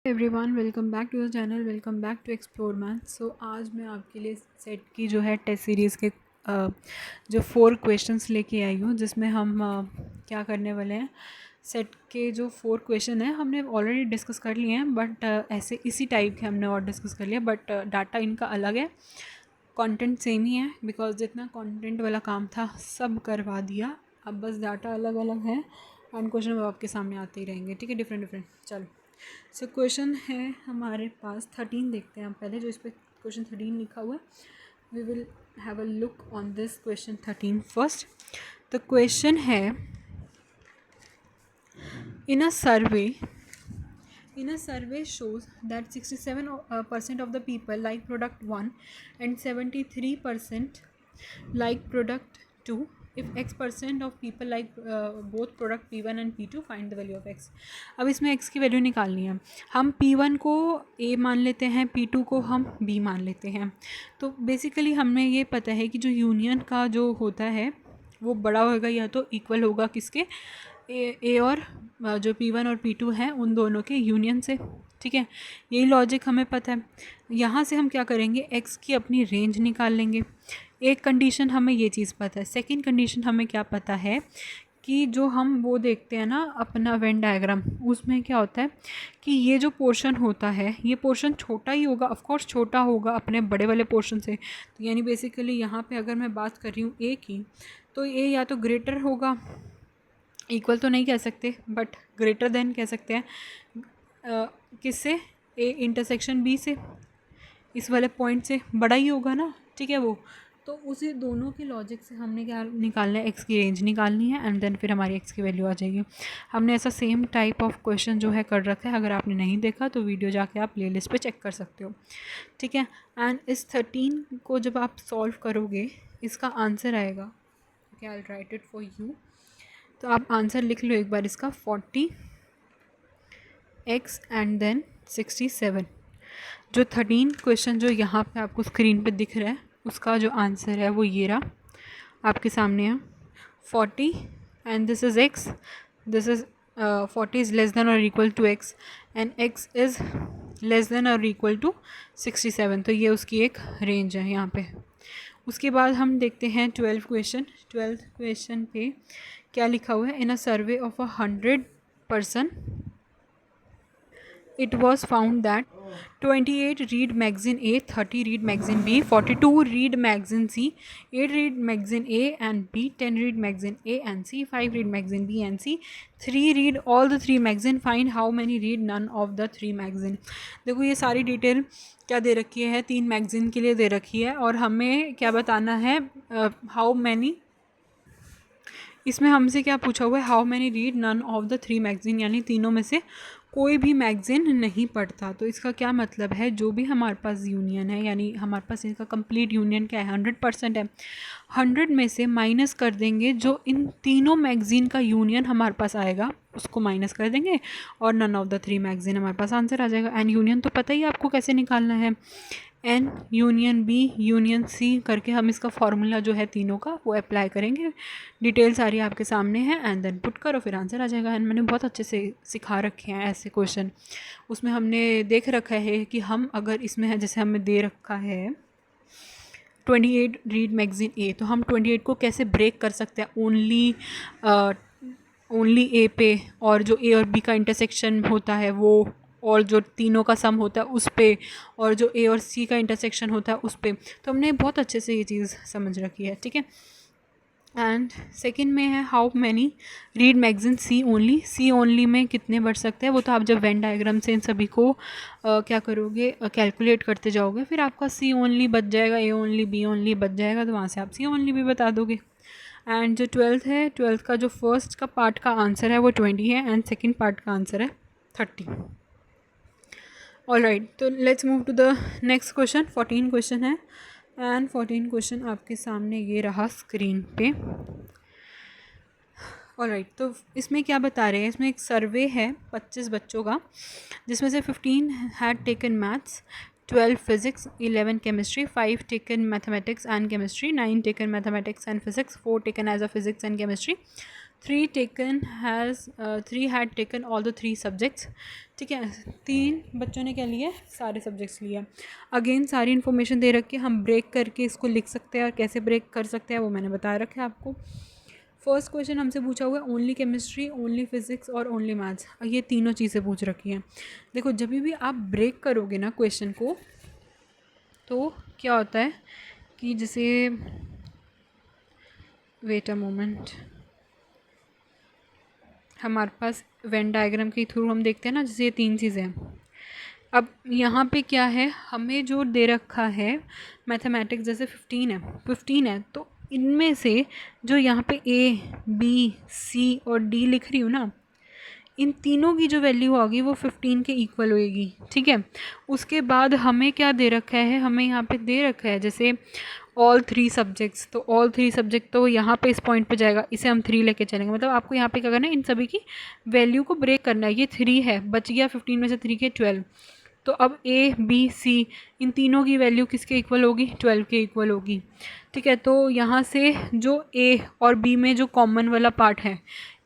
Everyone, welcome back to the channel. Welcome back to explore math. So आज मैं आपके लिए सेट की जो है टेस्ट सीरीज़ के जो 4 क्वेश्चंस लेके आई हूँ, जिसमें हम क्या करने वाले हैं। सेट के जो 4 क्वेश्चन हैं हमने ऑलरेडी डिस्कस कर लिए हैं, बट ऐसे इसी टाइप के हमने और डिस्कस कर लिया, बट डाटा इनका अलग है, कंटेंट सेम ही है। बिकॉज जितना कंटेंट वाला काम था सब करवा दिया, अब बस डाटा अलग अलग है एंड क्वेश्चन अब आपके सामने आते ही रहेंगे। ठीक है, डिफरेंट डिफरेंट। चलो, सो क्वेश्चन है हमारे पास 13। देखते हैं हम पहले जो इस पर क्वेश्चन 13 लिखा हुआ है। We will have a look on this question 13 first. The question है, in a survey shows that 67% of the people like product 1 and 73% like product 2. If x% of people like both product p1 and p2, find the value of x. अब इसमें x की value निकालनी है। हम p1 को a मान लेते हैं, p2 को हम b मान लेते हैं। तो बेसिकली हमें ये पता है कि जो यूनियन का जो होता है वो बड़ा होगा या तो इक्वल होगा किसके, ए और जो P1 और P2 हैं उन दोनों के यूनियन से। ठीक है, यही लॉजिक हमें पता है। यहाँ से हम क्या करेंगे, x की अपनी रेंज निकाल लेंगे। एक कंडीशन हमें ये चीज़ पता है। सेकंड कंडीशन हमें क्या पता है कि जो हम वो देखते हैं ना अपना वेन डायग्राम, उसमें क्या होता है कि ये जो पोर्शन होता है ये पोर्शन छोटा ही होगा, ऑफ कोर्स छोटा होगा अपने बड़े वाले पोर्शन से। तो यानी बेसिकली यहाँ पे अगर मैं बात कर रही हूँ ए की, तो ए या तो ग्रेटर होगा, इक्वल तो नहीं कह सकते बट ग्रेटर देन कह सकते हैं, किससे, ए इंटरसेक्शन बी से, इस वाले पॉइंट से बड़ा ही होगा ना। ठीक है, वो तो उसी दोनों के लॉजिक से हमने क्या निकालना है, एक्स की रेंज निकालनी है एंड देन फिर हमारी एक्स की वैल्यू आ जाएगी। हमने ऐसा सेम टाइप ऑफ क्वेश्चन जो है कर रखा है, अगर आपने नहीं देखा तो वीडियो जाके आप प्ले लिस्ट पर चेक कर सकते हो। ठीक है, एंड इस 13 को जब आप सॉल्व करोगे इसका आंसर आएगा। Okay, I will write it for you. तो आप आंसर लिख लो एक बार इसका, 40x एंड देन 67। जो 13 क्वेश्चन जो यहाँ पे आपको स्क्रीन पे दिख रहा है उसका जो आंसर है वो ये रहा आपके सामने है, 40 and this is x, this is 40 is less than और equal to x and x is less than और इक्वल टू 67। तो ये उसकी एक रेंज है यहाँ पे। उसके बाद हम देखते हैं 12 क्वेश्चन पे क्या लिखा हुआ है। इन अ survey of 100 it was found that 28 read magazine A, 30 read magazine B, 42 read magazine C, 8 read magazine A and B, 10 read magazine A and C, 5 read magazine B and C, 3 read all the 3 magazine. Find how many read none of the 3 magazine. देखो ये सारी detail क्या दे रखी है, 3 magazine के लिए दे रखी है और हमें क्या बताना है, हाउ मैनी, इसमें हमसे क्या पूछा हुआ है, how many read none of the 3 magazine, यानी तीनों में से कोई भी मैगज़ीन नहीं पढ़ता। तो इसका क्या मतलब है, जो भी हमारे पास यूनियन है, यानी हमारे पास इसका कंप्लीट यूनियन क्या है, 100% है। 100 में से माइनस कर देंगे जो इन तीनों मैगज़ीन का यूनियन हमारे पास आएगा, उसको माइनस कर देंगे और नन ऑफ द 3 मैगज़ीन हमारे पास आंसर आ जाएगा। एंड यूनियन तो पता ही आपको कैसे निकालना है, N union B union C करके हम इसका फॉर्मूला जो है तीनों का वो अप्लाई करेंगे। डिटेल सारी आपके सामने है एंड देन पुट करो, फिर आंसर आ जाएगा। एंड मैंने बहुत अच्छे से सिखा रखे हैं ऐसे क्वेश्चन, उसमें हमने देख रखा है कि हम अगर इसमें है, जैसे हमें दे रखा है 28 रीड मैगज़ीन ए, तो हम 28 को कैसे ब्रेक कर सकते हैं, ओनली ए पे, और जो ए और बी का इंटरसेक्शन होता है वो, और जो तीनों का सम होता है उस पे, और जो ए और सी का इंटरसेक्शन होता है उस पे। तो हमने बहुत अच्छे से ये चीज़ समझ रखी है। ठीक है, एंड सेकंड में है how many read magazine C only में कितने बढ़ सकते हैं, वो तो आप जब वेन डायग्राम से इन सभी को क्या करोगे, कैलकुलेट करते जाओगे, फिर आपका सी ओनली बच जाएगा, ए ओनली, बी ओनली बच जाएगा, तो वहाँ से आप सी ओनली भी बता दोगे। एंड जो 12th है, 12th का जो फर्स्ट का पार्ट का आंसर है वो 20 है एंड सेकेंड पार्ट का आंसर है 30। ऑल राइट, तो let's move to the next question. 14 question है एंड 14 क्वेश्चन आपके सामने ये रहा स्क्रीन पे। ऑल राइट, तो इसमें क्या बता रहे हैं, इसमें एक सर्वे है 25 बच्चों का, जिसमें से 15 had taken maths, 12 physics, 11 chemistry, 5 taken mathematics and chemistry, 9 taken mathematics and physics, 4 taken as a physics and chemistry, three had taken all the three subjects. ठीक है, 3 बच्चों ने क्या लिया, सारे सब्जेक्ट्स लिया। अगेन सारी इन्फॉर्मेशन दे रखी है, हम ब्रेक करके इसको लिख सकते हैं और कैसे ब्रेक कर सकते हैं वो मैंने बता रखा है आपको। फर्स्ट क्वेश्चन हमसे पूछा हुआ है ओनली केमिस्ट्री, ओनली फिजिक्स और ओनली मैथ्स। ये तीनों चीज़ें पूछ रखी हैं। देखो जब भी आप ब्रेक करोगे ना क्वेश्चन को, तो क्या होता है कि जैसे, वेट अ मोमेंट, हमारे पास वेन डायग्राम के थ्रू हम देखते हैं ना, जैसे ये 3 चीज़ें हैं। अब यहाँ पे क्या है, हमें जो दे रखा है मैथमेटिक्स, जैसे 15 है, तो इनमें से जो यहाँ पे A, B, C और D लिख रही हूँ ना, इन तीनों की जो वैल्यू होगी वो 15 के इक्वल होएगी। ठीक है, उसके बाद हमें क्या दे रखा है, हमें यहाँ पे दे रखा है जैसे ऑल 3 सब्जेक्ट्स, तो ऑल 3 सब्जेक्ट तो यहाँ पे इस पॉइंट पे जाएगा, इसे हम 3 लेके चलेंगे। मतलब आपको यहाँ पे क्या करना है, इन सभी की वैल्यू को ब्रेक करना है। ये 3 है, बच गया 15 में से 3 के 12। तो अब A, B, C इन तीनों की वैल्यू किसके इक्वल होगी, 12 के इक्वल होगी। ठीक है, तो यहाँ से जो A और B में जो कॉमन वाला पार्ट है,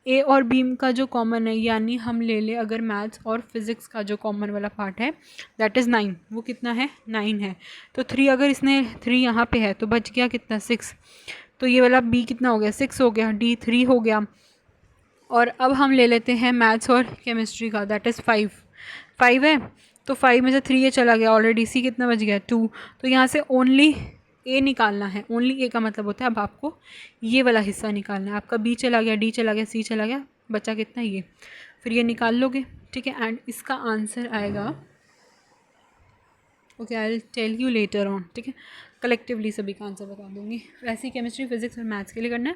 A और B का जो कॉमन है, यानी हम ले ले अगर मैथ्स और फिज़िक्स का जो कॉमन वाला पार्ट है दैट इज़ 9, वो कितना है, 9 है। तो 3 अगर इसने 3 यहाँ पे है तो बच गया कितना, 6। तो ये वाला B कितना हो गया, 6 हो गया, D 3 हो गया। और अब हम ले लेते हैं मैथ्स और केमिस्ट्री का, दैट इज़ 5 है। तो 5 में से 3 ये चला गया ऑलरेडी, C कितना बच गया, 2। तो यहाँ से ओनली A निकालना है। ओनली A का मतलब होता है अब आपको ये वाला हिस्सा निकालना है। आपका B चला गया, D चला गया, C चला गया, बचा कितना, ये। फिर ये निकाल लोगे। ठीक है, एंड इसका आंसर आएगा, okay I will tell you later on. ठीक है, कलेक्टिवली सभी का आंसर बता दूंगी। वैसे ही केमिस्ट्री, फिजिक्स और मैथ्स के लिए करना है।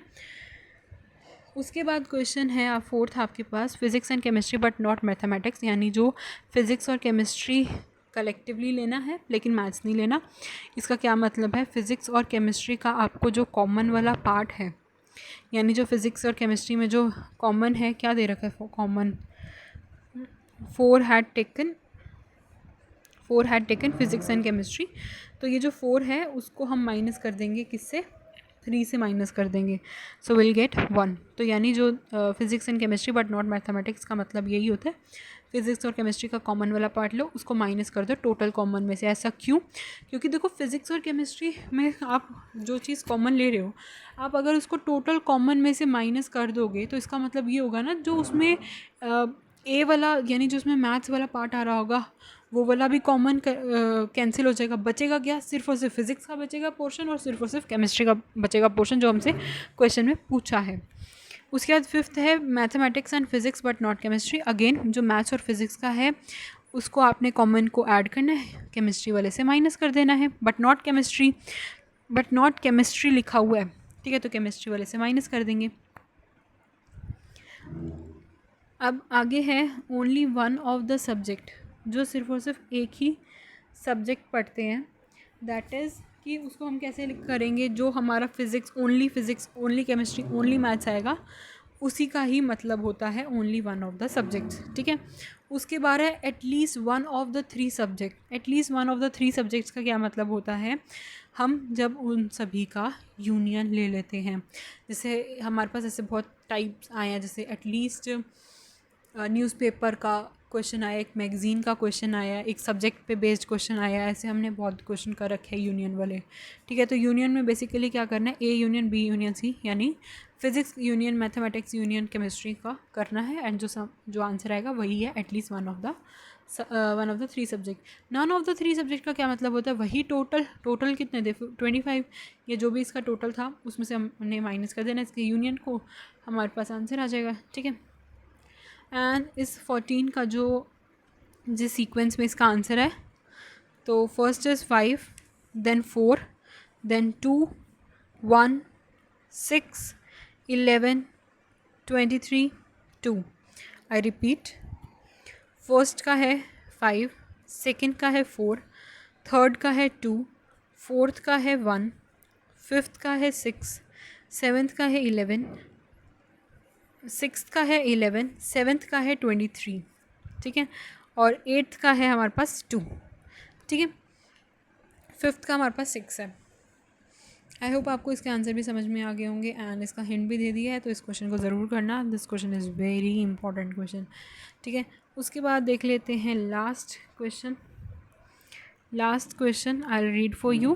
उसके बाद क्वेश्चन है आप फोर्थ आपके पास, physics and chemistry but not mathematics, यानी जो फिज़िक्स और केमिस्ट्री कलेक्टिवली लेना है लेकिन मैथ्स नहीं लेना। इसका क्या मतलब है, फिज़िक्स और केमिस्ट्री का आपको जो कॉमन वाला पार्ट है, यानी जो फिज़िक्स और केमिस्ट्री में जो कॉमन है, क्या दे रखा है common, 4 had taken physics and chemistry. तो ये जो 4 है उसको हम माइनस कर देंगे, किससे, 3 से माइनस कर देंगे, सो विल गेट 1। तो यानी जो physics and chemistry but not mathematics का मतलब यही होता है, फिज़िक्स और केमिस्ट्री का कॉमन वाला पार्ट लो, उसको माइनस कर दो टोटल कॉमन में से। ऐसा क्यों, क्योंकि देखो फिज़िक्स और केमिस्ट्री में आप जो चीज़ कॉमन ले रहे हो, आप अगर उसको टोटल कॉमन में से माइनस कर दोगे तो इसका मतलब ये होगा ना, जो उसमें ए वाला यानी जो उसमें मैथ्स वाला पार्ट आ रहा होगा वो वाला भी कॉमन कैंसिल हो जाएगा। बचेगा क्या, सिर्फ और सिर्फ फिज़िक्स का बचेगा पोर्शन और सिर्फ केमिस्ट्री का बचेगा पोर्शन, जो हमसे क्वेश्चन में पूछा है। उसके बाद फिफ्थ है mathematics and physics but not chemistry. Again जो मैथ्स और फिज़िक्स का है उसको आपने कॉमन को ऐड करना है, केमिस्ट्री वाले से माइनस कर देना है। बट नॉट केमिस्ट्री लिखा हुआ है, ठीक है, तो केमिस्ट्री वाले से माइनस कर देंगे। अब आगे है only one of the subject, जो सिर्फ और सिर्फ एक ही सब्जेक्ट पढ़ते हैं, दैट इज़ कि उसको हम कैसे करेंगे, जो हमारा physics, only chemistry, only maths आएगा, उसी का ही मतलब होता है only one of the subjects. ठीक है, उसके बाद है at least one of the three subject. At least one of the three subjects का क्या मतलब होता है, हम जब उन सभी का यूनियन ले लेते हैं। जैसे हमारे पास ऐसे बहुत टाइप्स आए हैं, जैसे एटलीस्ट न्यूज़पेपर का क्वेश्चन आया, एक मैगज़ीन का क्वेश्चन आया, एक सब्जेक्ट पे बेस्ड क्वेश्चन आया, ऐसे हमने बहुत क्वेश्चन कर रखे हैं यूनियन वाले। ठीक है, तो यूनियन में बेसिकली क्या करना है, A union B union C, यानी physics union mathematics union chemistry का करना है। एंड जो आंसर आएगा वही है at least one of the three subject. None of the three subject का क्या मतलब होता है, वही टोटल कितने थे 25, ये जो भी इसका टोटल था उसमें से हमने माइनस कर देना इसके यूनियन को, हमारे पास आंसर आ जाएगा। ठीक है, एंड इस 14 का जो जिस सीक्वेंस में इसका आंसर है, तो first is 5, then 4, then 2, 1, 6, 11, 23, 2। I repeat, first का है 5, सेकंड का है 4, थर्ड का है 2, फोर्थ का है 1, फिफ्थ का है 6, सेवन्थ का है 11, सिक्स्थ का है 11, सेवन्थ का है 23। ठीक है, और एट्थ का है हमारे पास 2। ठीक है, फिफ्थ का हमारे पास 6 है। आई होप आपको इसके आंसर भी समझ में आ गए होंगे एंड इसका हिंट भी दे दिया है, तो इस क्वेश्चन को ज़रूर करना. This question is very important question. ठीक है, उसके बाद देख लेते हैं last question. Last question I'll read for you.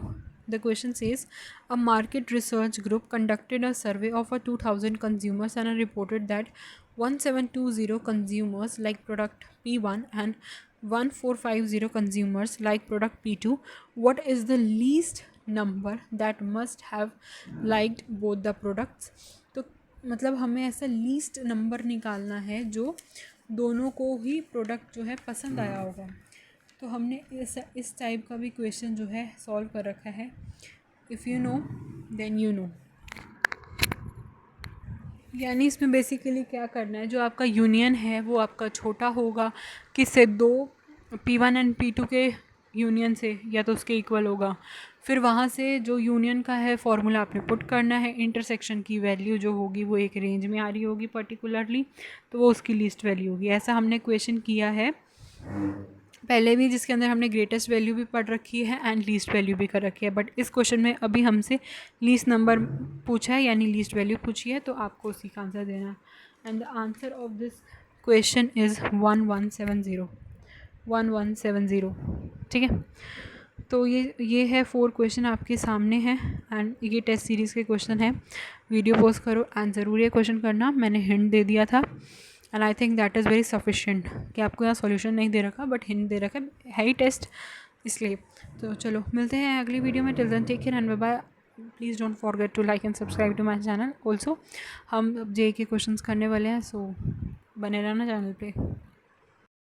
The question says, a market research group conducted a survey of 2,000 consumers and reported that 1720 consumers like product P1 and 1450 consumers like product P2. What is the least number that must have liked both the products? तो मतलब हमें ऐसा least number निकालना है जो दोनों को ही product जो है पसंद आया होगा. तो हमने इस टाइप का भी क्वेश्चन जो है सॉल्व कर रखा है. If you know then you know. यानी इसमें बेसिकली क्या करना है, जो आपका यूनियन है वो आपका छोटा होगा किससे, दो P1 एंड P2 के यूनियन से, या तो उसके इक्वल होगा. फिर वहाँ से जो यूनियन का है फॉर्मूला आपने पुट करना है. इंटरसेक्शन की वैल्यू जो होगी वो एक रेंज में आ रही होगी पर्टिकुलरली, तो वो उसकी लीस्ट वैल्यू होगी. ऐसा हमने क्वेश्चन किया है पहले भी, जिसके अंदर हमने ग्रेटेस्ट वैल्यू भी पढ़ रखी है एंड लीस्ट वैल्यू भी कर रखी है. बट इस क्वेश्चन में अभी हमसे लीस्ट नंबर पूछा है, यानी लीस्ट वैल्यू पूछी है, तो आपको उसी का आंसर देना है. And the answer of this question is 1170. 1170. ठीक है, तो ये है 4 क्वेश्चन आपके सामने हैं एंड ये टेस्ट सीरीज़ के क्वेश्चन हैं. वीडियो पॉज करो एंड ज़रूर ये क्वेश्चन करना. मैंने हिंट दे दिया था and I think that is very sufficient कि आपको यहाँ सॉल्यूशन नहीं दे रखा बट हिंट दे रखा है ही टेस्ट, इसलिए. तो चलो मिलते हैं अगली वीडियो में. Till then take care and bye bye. Please don't forget to like and subscribe to my channel. Also हम अब जे के क्वेश्चंस करने वाले हैं, सो बने रहना चैनल पे.